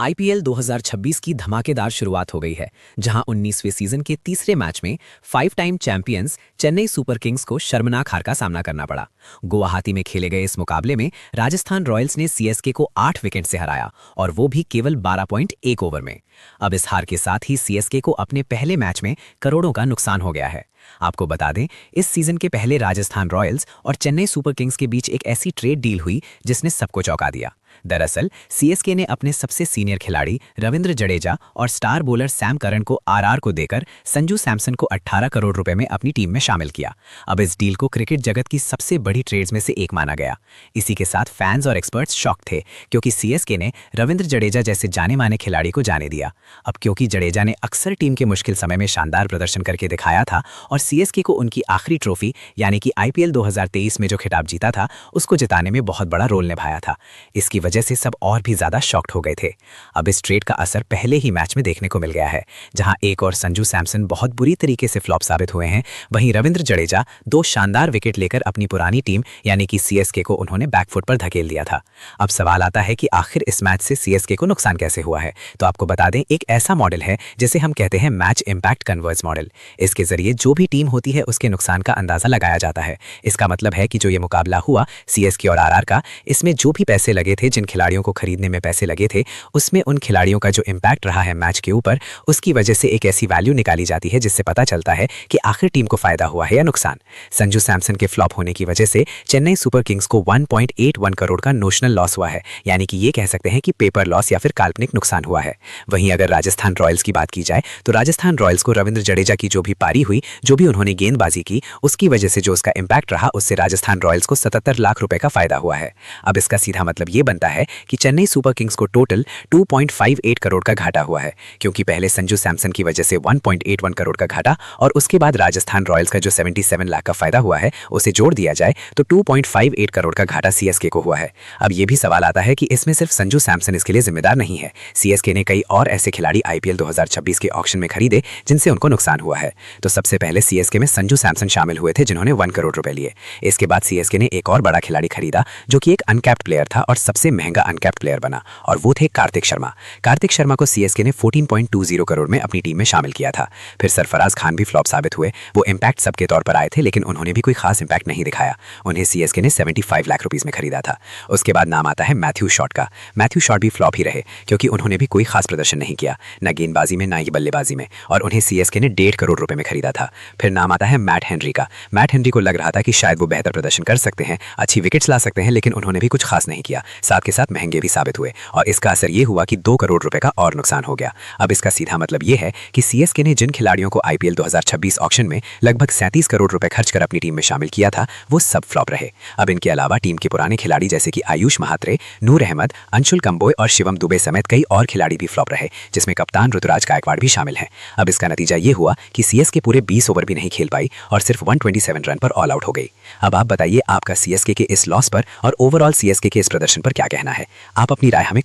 IPL 2026 की धमाकेदार शुरुआत हो गई है, जहां 19वें सीजन के तीसरे मैच में 5 time champions Chennai super Kings को शर्मनाक हार का सामना करना पड़ा। गुवाहाटी में खेले गए इस मुकाबले में राजस्थान रॉयल्स ने सीएसके को 8 विकेट से हराया, और वो भी केवल 12.1 ओवर में। अब इस हार के साथ ही सीएसके को अपने पहले मैच में करोड़ों का नुकसान हो गया है। आपको बता दें, इस सीजन के पहले राजस्थान रॉयल्स और चेन्नई सुपर किंग्स के बीच एक ऐसी ट्रेड डील हुई जिसने सबको चौंका दिया। दरअसल सीएसके ने अपने सबसे सीनियर खिलाड़ी रविंद्र जडेजा और स्टार बॉलर सैम करन को आरआर को देकर संजू सैमसन को 18 करोड़ रुपए में अपनी टीम में शामिल किया। अब इस डील को क्रिकेट जगत की सबसे बड़ी ट्रेड्स में से एक माना गया। इसी के साथ फैंस और एक्सपर्ट्स शॉक थे, क्योंकि सीएसके ने रविंद्र जडेजा जैसे जाने माने खिलाड़ी को जाने दिया। अब क्योंकि जडेजा ने अक्सर टीम के मुश्किल समय में शानदार प्रदर्शन करके दिखाया था और सीएसके को उनकी आखिरी ट्रॉफी यानी कि आईपीएल 2023 में जो खिताब जीता था उसको जिताने में बहुत बड़ा रोल निभाया था, इसकी वजह से सब और भी ज्यादा शॉक्ड हो गए थे। अब इस ट्रेड का असर पहले ही मैच में देखने को मिल गया है, जहां एक और संजू सैमसन बहुत बुरी तरीके से फ्लॉप साबित हुए हैं, वहीं रविंद्र जडेजा 2 शानदार विकेट लेकर अपनी पुरानी टीम यानी कि सीएसके को उन्होंने बैकफुट पर धकेल दिया था। अब सवाल आता है कि आखिर इस मैच से सीएसके को नुकसान कैसे हुआ है। तो आपको बता दें, एक ऐसा मॉडल है जिसे हम कहते हैं मैच इंपैक्ट कन्वर्स मॉडल। इसके जरिए जो भी टीम होती है उसके नुकसान का अंदाजा लगाया जाता है। इसका मतलब है कि जो ये मुकाबला हुआ सीएसके और आरआर का, इसमें जो भी पैसे लगे थे, जिन खिलाड़ियों को खरीदने में पैसे लगे थे, उसमें उन खिलाड़ियों का जो इंपैक्ट रहा है मैच के ऊपर, उसकी वजह से एक ऐसी वैल्यू निकाली जाती है जिससे पता चलता है कि आखिर टीम को फायदा हुआ है या नुकसान। संजू सैमसन के फ्लॉप होने की वजह से चेन्नई सुपर किंग्स को 1.81 करोड़ का नोशनल लॉस हुआ है, यानी कि ये कह सकते हैं कि पेपर लॉस या फिर काल्पनिक नुकसान हुआ है। वहीं अगर राजस्थान रॉयल्स की बात की जाए तो राजस्थान रॉयल्स को रविंद्र जडेजा की जो भी पारी हुई, जो भी उन्होंने गेंदबाजी की, उसकी वजह से जो उसका इंपैक्ट रहा, उससे राजस्थान रॉयल्स को 77 लाख रुपए का फायदा हुआ है। अब इसका सीधा मतलब ये बनता है कि चेन्नई सुपर किंग्स को टोटल 2.58 करोड़ का घाटा हुआ है, क्योंकि पहले संजू सैमसन की वजह से 1.81 करोड़ का घाटा और उसके बाद राजस्थान रॉयल्स का जो 77 लाख का फायदा हुआ है उसे जोड़ दिया जाए तो 2.58 करोड़ का घाटा सीएसके को हुआ है। अब ये भी सवाल आता है कि इसमें सिर्फ संजू सैमसन इसके लिए जिम्मेदार नहीं है। सीएसके ने कई और ऐसे खिलाड़ी आईपीएल 2026 के ऑक्शन में खरीदे जिनसे उनको नुकसान हुआ है। तो सबसे पहले सीएसके में संजू सैमसन शामिल हुए थे, जिन्होंने 1 करोड़ रुपए लिए। इसके बाद सीएसके ने एक और बड़ा खिलाड़ी खरीदा जो कि एक अनकैप्ड प्लेयर था और सबसे महंगा अनकैप्ड प्लेयर बना, और वो थे कार्तिक शर्मा। कार्तिक शर्मा को सीएसके ने 14.20 करोड़ में अपनी टीम में शामिल किया था। फिर सरफराज खान भी फ्लॉप साबित हुए। वो इंपैक्ट सबके तौर पर आए थे, लेकिन उन्होंने भी कोई खास इंपैक्ट नहीं दिखाया। उन्हें सीएसके ने 75 लाख रुपीस में खरीदा था। उसके बाद नाम आता है मैथ्यू शॉट का। मैथ्यू शॉट भी फ्लॉप ही रहे, क्योंकि उन्होंने भी कोई खास प्रदर्शन नहीं किया, न गेंदबाजी में न ही बल्लेबाजी में, और उन्हें सीएसके ने 1.5 करोड़ रुपए में खरीदा था। फिर नाम आता है मैट हेनरी का। मैट हेनरी को लग रहा था कि शायद वो बेहतर प्रदर्शन कर सकते हैं, अच्छी विकेट्स ला सकते हैं, लेकिन उन्होंने भी कुछ खास नहीं किया। साथ के साथ महंगे भी साबित हुए, और इसका असर ये हुआ कि 2 करोड़ रुपए का और नुकसान हो गया। अब इसका सीधा मतलब ये है कि सीएसके ने जिन खिलाड़ियों को आईपीएल 2026 ऑक्शन में लगभग 37 करोड़ रुपए खर्च कर अपनी टीम में शामिल किया था, वो सब फ्लॉप रहे। अब इनके अलावा टीम के पुराने खिलाड़ी जैसे कि आयुष महात्रे, नूर अहमद, अंशुल कंबोय और शिवम दुबे समेत कई और खिलाड़ी भी फ्लॉप रहे, जिसमें कप्तान ऋतुराज गायकवाड़ भी शामिल हैं। अब इसका नतीजा ये हुआ कि सीएसके पूरे 20 ओवर भी नहीं खेल पाई और सिर्फ 127 रन पर ऑल आउट हो गई। अब आप बताइए, आपका सीएसके के इस लॉस पर और ओवरऑल सीएसके के इस प्रदर्शन पर क्या कहना है? आप अपनी राय हमें